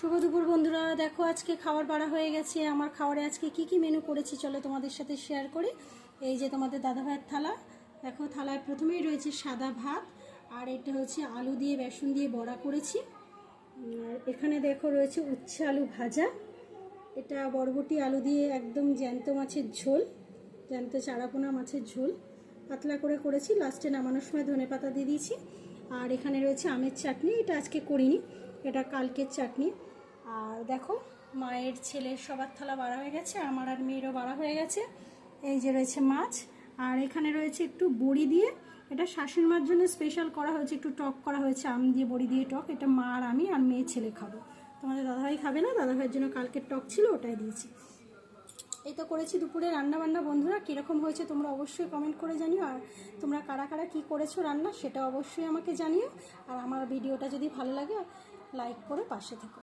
শুভ দুপুর বন্ধুরা, দেখো আজকে খাবার বাড়া হয়ে গেছে। আমার খাবারে আজকে কি কি মেনু করেছি চলো তোমাদের সাথে শেয়ার করি। এই যে তোমাদের দাদা ভাইয়ের থালা, দেখো থালায় প্রথমেই রয়েছে সাদা ভাত, আর এটা হচ্ছে আলু দিয়ে বেসন দিয়ে বড়া করেছি। আর এখানে দেখো রয়েছে উচ্ছে আলু ভাজা, এটা বরবটি আলু দিয়ে একদম জ্যান্ত মাছের ঝোল, জ্যান্ত চারাপোনা মাছের ঝোল পাতলা করে করেছি, লাস্টে নামানোর সময় ধনেপাতা দিয়ে দিয়েছি। আর এখানে রয়েছে আমের চাটনি, এটা আজকে করিনি, এটা কালকের চাটনি। আর দেখো মায়ের ছেলের সবার থালা বাড়া হয়ে গেছে, আমার আর মেয়েরও বাড়া হয়ে গেছে। এই যে রয়েছে মাছ, আর এখানে রয়েছে একটু বড়ি দিয়ে, এটা শাশুড়ি মার জন্য স্পেশাল করা হয়েছে, একটু টক করা হয়েছে আম দিয়ে বড়ি দিয়ে টক, এটা মা আর আমি আর মেয়ে ছেলে খাবো। তোমাদের দাদাভাই খাবে না, দাদাভাইয়ের জন্য কালকের টক ছিল ওটাই দিয়েছি। এই তো করেছি দুপুরে রান্না বান্না। বন্ধুরা কীরকম হয়েছে তোমরা অবশ্যই কমেন্ট করে জানিও, আর তোমরা কারা কারা কী করেছো রান্না সেটা অবশ্যই আমাকে জানিও। আর আমার ভিডিওটা যদি ভালো লাগে লাইক করে পাশে থেকো।